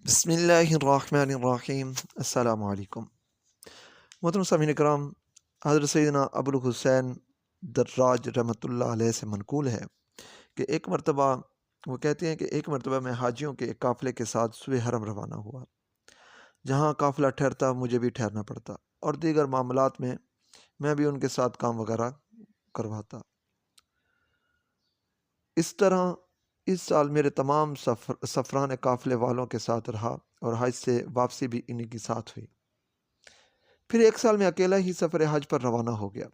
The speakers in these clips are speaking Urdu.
بسم اللہ الرحمن الرحیم۔ السلام علیکم محترم سامعین کرام، حضرت سیدنا ابو الحسین دراج رحمۃ اللہ علیہ سے منقول ہے کہ ایک مرتبہ وہ کہتے ہیں کہ ایک مرتبہ میں حاجیوں کے ایک قافلے کے ساتھ سوئے حرم روانہ ہوا۔ جہاں قافلہ ٹھہرتا مجھے بھی ٹھہرنا پڑتا اور دیگر معاملات میں میں بھی ان کے ساتھ کام وغیرہ کرواتا۔ اس طرح اس سال میرے تمام سفران قافلے والوں کے ساتھ رہا اور حج سے واپسی بھی انہی کے ساتھ ہوئی۔ پھر ایک سال میں اکیلا ہی سفر حج پر روانہ ہو گیا۔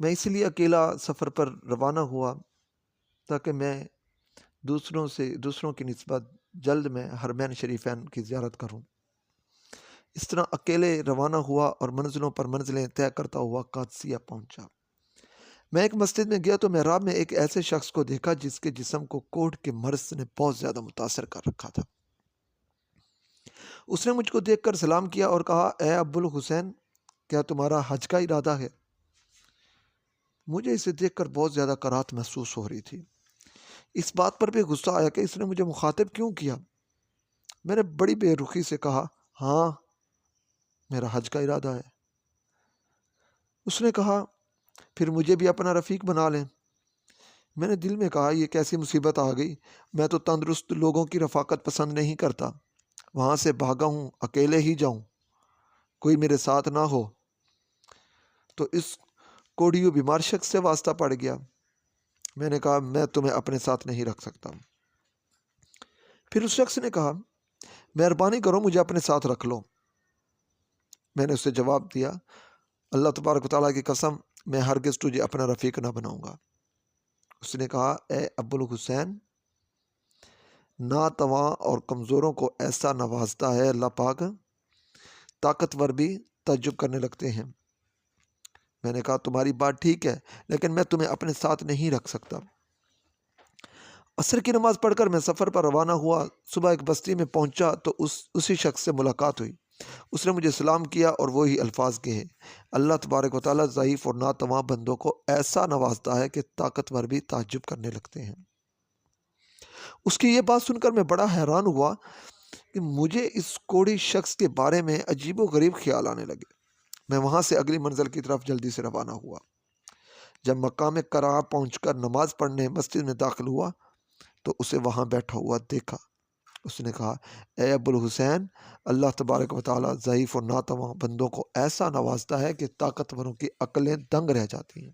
میں اس لیے اکیلا سفر پر روانہ ہوا تاکہ میں دوسروں کی نسبت جلد میں حرمین شریفین کی زیارت کروں۔ اس طرح اکیلے روانہ ہوا اور منزلوں پر منزلیں طے کرتا ہوا قادسیہ پہنچا۔ میں ایک مسجد میں گیا تو محراب میں ایک ایسے شخص کو دیکھا جس کے جسم کو کوڑھ کے مرض نے بہت زیادہ متاثر کر رکھا تھا۔ اس نے مجھ کو دیکھ کر سلام کیا اور کہا، اے ابو الحسین، کیا تمہارا حج کا ارادہ ہے؟ مجھے اسے دیکھ کر بہت زیادہ کراہت محسوس ہو رہی تھی۔ اس بات پر بھی غصہ آیا کہ اس نے مجھے مخاطب کیوں کیا۔ میں نے بڑی بے رخی سے کہا، ہاں، میرا حج کا ارادہ ہے۔ اس نے کہا، پھر مجھے بھی اپنا رفیق بنا لیں۔ میں نے دل میں کہا، یہ کیسی مصیبت آ گئی، میں تو تندرست لوگوں کی رفاقت پسند نہیں کرتا، وہاں سے بھاگا ہوں، اکیلے ہی جاؤں، کوئی میرے ساتھ نہ ہو تو اس کوڑھیو بیمار شخص سے واسطہ پڑ گیا۔ میں نے کہا، میں تمہیں اپنے ساتھ نہیں رکھ سکتا۔ پھر اس شخص نے کہا، مہربانی کرو مجھے اپنے ساتھ رکھ لو۔ میں نے اسے جواب دیا، اللہ تبارک و تعالیٰ کی قسم، میں ہرگز تجھے اپنا رفیق نہ بناؤں گا۔ اس نے کہا، اے ابو الحسین، ناتواں اور کمزوروں کو ایسا نوازتا ہے اللہ پاک، طاقتور بھی تعجب کرنے لگتے ہیں۔ میں نے کہا، تمہاری بات ٹھیک ہے، لیکن میں تمہیں اپنے ساتھ نہیں رکھ سکتا۔ عصر کی نماز پڑھ کر میں سفر پر روانہ ہوا۔ صبح ایک بستی میں پہنچا تو اسی شخص سے ملاقات ہوئی۔ اس نے مجھے سلام کیا اور وہی الفاظ کہے، اللہ تبارک و تعالیٰ ضعیف اور ناتواں بندوں کو ایسا نوازتا ہے کہ طاقتور بھی تعجب کرنے لگتے ہیں۔ اس کی یہ بات سن کر میں بڑا حیران ہوا کہ مجھے اس کوڑھی شخص کے بارے میں عجیب و غریب خیال آنے لگے۔ میں وہاں سے اگلی منزل کی طرف جلدی سے روانہ ہوا۔ جب مقام قرا پہنچ کر نماز پڑھنے مسجد میں داخل ہوا تو اسے وہاں بیٹھا ہوا دیکھا۔ اس نے کہا، اے ابو الحسین، اللہ تبارک و تعالیٰ ضعیف اور ناتواں بندوں کو ایسا نوازتا ہے کہ طاقتوروں کی عقلیں دنگ رہ جاتی ہیں۔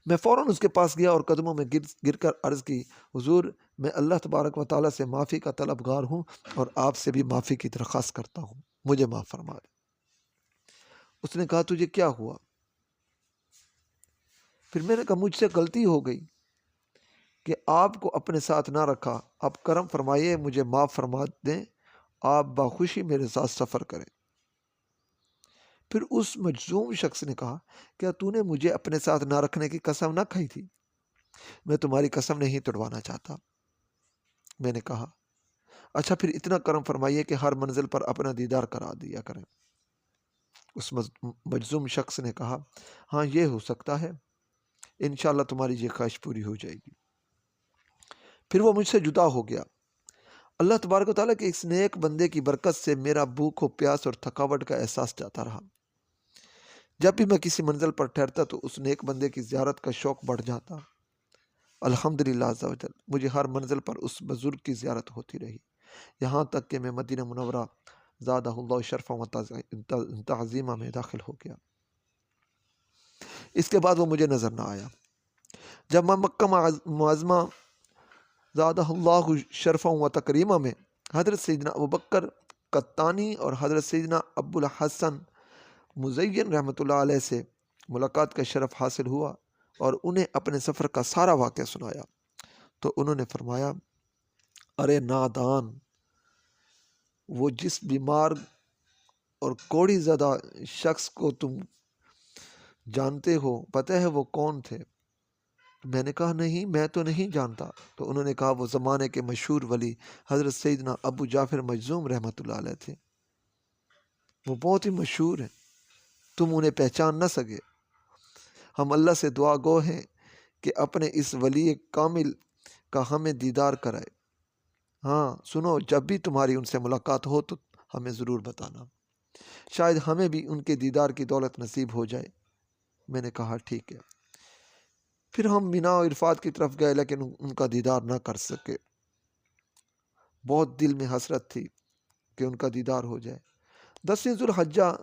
میں فوراً اس کے پاس گیا اور قدموں میں گر کر عرض کی، حضور، میں اللہ تبارک و تعالیٰ سے معافی کا طلبگار ہوں اور آپ سے بھی معافی کی درخواست کرتا ہوں، مجھے معاف فرما دیں۔ اس نے کہا، تجھے کیا ہوا؟ پھر میں نے کہا، مجھ سے غلطی ہو گئی کہ آپ کو اپنے ساتھ نہ رکھا، آپ کرم فرمائیے، مجھے معاف فرما دیں، آپ باخوشی میرے ساتھ سفر کریں۔ پھر اس مجذوم شخص نے کہا، کیا تو نے مجھے اپنے ساتھ نہ رکھنے کی قسم نہ کھائی تھی؟ میں تمہاری قسم نہیں توڑوانا چاہتا۔ میں نے کہا، اچھا پھر اتنا کرم فرمائیے کہ ہر منزل پر اپنا دیدار کرا دیا کریں۔ اس مجذوم شخص نے کہا، ہاں، یہ ہو سکتا ہے، انشاءاللہ تمہاری یہ خواہش پوری ہو جائے گی۔ پھر وہ مجھ سے جدا ہو گیا۔ اللہ تبارک و تعالیٰ کے اس نیک بندے کی برکت سے میرا بھوک و پیاس اور تھکاوٹ کا احساس جاتا رہا۔ جب بھی میں کسی منزل پر ٹھہرتا تو اس نیک بندے کی زیارت کا شوق بڑھ جاتا۔ الحمدللہ عز و جل، مجھے ہر منزل پر اس بزرگ کی زیارت ہوتی رہی، یہاں تک کہ میں مدینہ منورہ زادہ اللہ شرفا و تعظیمہ میں داخل ہو گیا۔ اس کے بعد وہ مجھے نظر نہ آیا۔ جب میں مکہ معظمہ زادہ اللہ شرفا و تکریمہ میں حضرت سیدنا ابوبکر قطانی اور حضرت سیدنا ابو الحسن مزین رحمۃ اللہ علیہ سے ملاقات کا شرف حاصل ہوا اور انہیں اپنے سفر کا سارا واقعہ سنایا تو انہوں نے فرمایا، ارے نادان، وہ جس بیمار اور کوڑھی زدہ شخص کو تم جانتے ہو، پتہ ہے وہ کون تھے؟ میں نے کہا، نہیں، میں تو نہیں جانتا۔ تو انہوں نے کہا، وہ زمانے کے مشہور ولی حضرت سیدنا ابو جعفر مجذوم رحمۃ اللہ علیہ تھے، وہ بہت ہی مشہور ہیں، تم انہیں پہچان نہ سکے۔ ہم اللہ سے دعا گو ہیں کہ اپنے اس ولی کامل کا ہمیں دیدار کرائے۔ ہاں سنو، جب بھی تمہاری ان سے ملاقات ہو تو ہمیں ضرور بتانا، شاید ہمیں بھی ان کے دیدار کی دولت نصیب ہو جائے۔ میں نے کہا ٹھیک ہے۔ پھر ہم مینا و عرفات کی طرف گئے، لیکن ان کا دیدار نہ کر سکے۔ بہت دل میں حسرت تھی کہ ان کا دیدار ہو جائے۔ 10ویں ذوالحجہ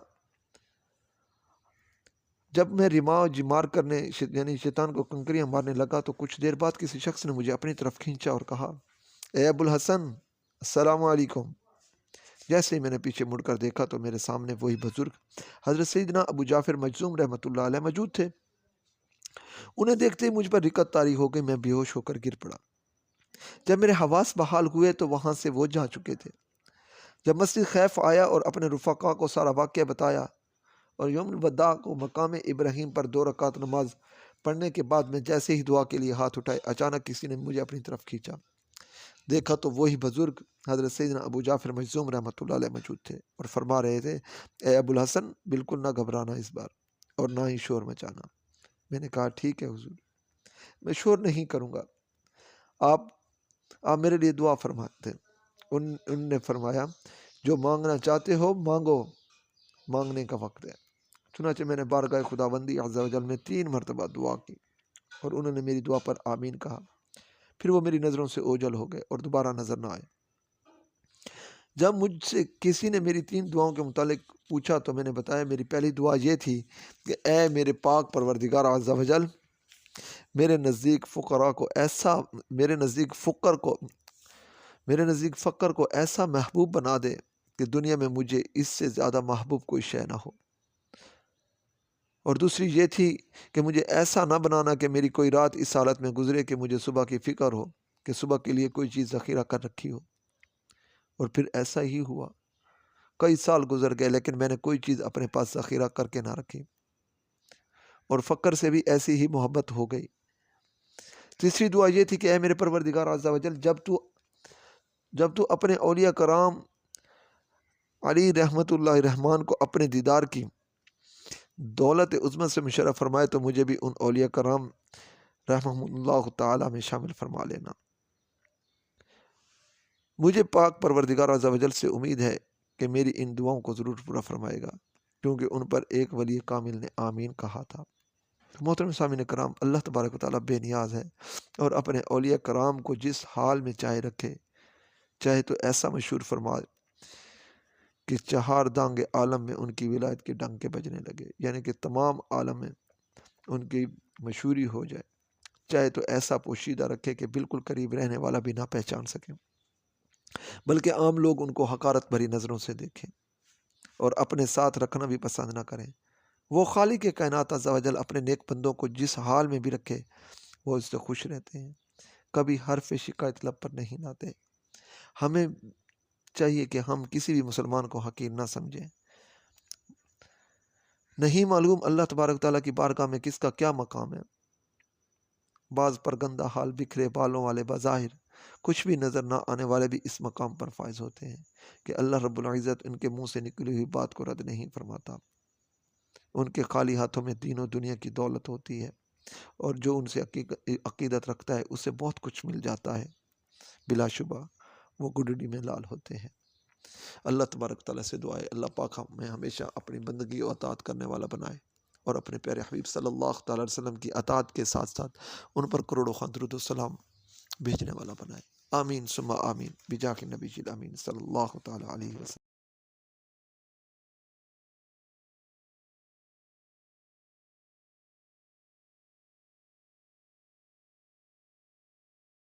جب میں رما جمار کرنے یعنی شیطان کو کنکریاں مارنے لگا تو کچھ دیر بعد کسی شخص نے مجھے اپنی طرف کھینچا اور کہا، اے ابو الحسن، السلام علیکم۔ جیسے ہی میں نے پیچھے مڑ کر دیکھا تو میرے سامنے وہی بزرگ حضرت سیدنا ابو جعفر مجذوم رحمۃ اللہ علیہ موجود تھے۔ انہیں دیکھتے ہی مجھ پر رکت طاری ہو گئی، میں بے ہوش ہو کر گر پڑا۔ جب میرے حواس بحال ہوئے تو وہاں سے وہ جا چکے تھے۔ جب مسجد خیف آیا اور اپنے رفقا کو سارا واقعہ بتایا اور یوم الوداع کو مقام ابراہیم پر 2 رکعت نماز پڑھنے کے بعد میں جیسے ہی دعا کے لیے ہاتھ اٹھائے، اچانک کسی نے مجھے اپنی طرف کھینچا۔ دیکھا تو وہی بزرگ حضرت سیدنا ابو جعفر مجذوم رحمۃ اللہ علیہ موجود تھے اور فرما رہے تھے، اے ابو الحسن، بالکل نہ گھبرانا اس بار اور نہ ہی شور مچانا۔ میں نے کہا ٹھیک ہے حضور، میں شور نہیں کروں گا، آپ میرے لیے دعا فرماتے۔ ان نے فرمایا، جو مانگنا چاہتے ہو مانگو، مانگنے کا وقت ہے۔ چنانچہ میں نے بارگاہ خداوندی عز و جل میں 3 مرتبہ دعا کی اور انہوں نے میری دعا پر آمین کہا۔ پھر وہ میری نظروں سے اوجھل ہو گئے اور دوبارہ نظر نہ آئے۔ جب مجھ سے کسی نے میری 3 دعاؤں کے متعلق پوچھا تو میں نے بتایا، میری پہلی دعا یہ تھی کہ اے میرے پاک پروردگار عز و جل، میرے نزدیک فقر کو ایسا محبوب بنا دے کہ دنیا میں مجھے اس سے زیادہ محبوب کوئی شے نہ ہو۔ اور دوسری یہ تھی کہ مجھے ایسا نہ بنانا کہ میری کوئی رات اس حالت میں گزرے کہ مجھے صبح کی فکر ہو کہ صبح کے لیے کوئی چیز ذخیرہ کر رکھی ہو۔ اور پھر ایسا ہی ہوا، کئی سال گزر گئے لیکن میں نے کوئی چیز اپنے پاس ذخیرہ کر کے نہ رکھی، اور فقر سے بھی ایسی ہی محبت ہو گئی۔ تیسری دعا یہ تھی کہ اے میرے پروردگار عز و جل، جب تو اپنے اولیاء کرام علی رحمت اللہ رحمان کو اپنے دیدار کی دولت عظمت سے مشرف فرمائے تو مجھے بھی ان اولیاء کرام رحمہ اللہ تعالی میں شامل فرما لینا۔ مجھے پاک پروردگار عز و جل سے امید ہے کہ میری ان دعاؤں کو ضرور پورا فرمائے گا، کیونکہ ان پر ایک ولی کامل نے آمین کہا تھا۔ محترم سامعین کرام، اللہ تبارک و تعالیٰ بے نیاز ہے اور اپنے اولیاء کرام کو جس حال میں چاہے رکھے، چاہے تو ایسا مشہور فرمائے کہ 4 دانگ عالم میں ان کی ولایت کے ڈنکے بجنے لگے، یعنی کہ تمام عالم میں ان کی مشہوری ہو جائے، چاہے تو ایسا پوشیدہ رکھے کہ بالکل قریب رہنے والا بھی نہ پہچان سکے، بلکہ عام لوگ ان کو حقارت بھری نظروں سے دیکھیں اور اپنے ساتھ رکھنا بھی پسند نہ کریں۔ وہ خالق کائنات عز و جل اپنے نیک بندوں کو جس حال میں بھی رکھے وہ اس سے خوش رہتے ہیں، کبھی حرف شکایت لب پر نہیں لاتے۔ ہمیں چاہیے کہ ہم کسی بھی مسلمان کو حقیر نہ سمجھیں۔ نہیں معلوم اللہ تبارک تعالیٰ کی بارگاہ میں کس کا کیا مقام ہے۔ بعض پر گندہ حال، بکھرے بالوں والے، بظاہر کچھ بھی نظر نہ آنے والے بھی اس مقام پر فائز ہوتے ہیں کہ اللہ رب العزت ان کے منہ سے نکلی ہوئی بات کو رد نہیں فرماتا۔ ان کے خالی ہاتھوں میں دین و دنیا کی دولت ہوتی ہے، اور جو ان سے عقیدت رکھتا ہے اسے بہت کچھ مل جاتا ہے، بلا شبہ وہ گڈڑی میں لال ہوتے ہیں۔ اللہ تبارک تعالیٰ سے دعا ہے اللہ پاک ہمیں ہمیشہ اپنی بندگی و اطاعت کرنے والا بنائے، اور اپنے پیارے حبیب صلی اللہ تعالیٰ علیہ وسلم کی اطاعت کے ساتھ ساتھ ان پر کروڑوں خواہ درود و سلام بھیجنے والا بنائے۔ آمین ثم آمین بجاہ نبی الامین صلی اللہ تعالیٰ علیہ وسلم۔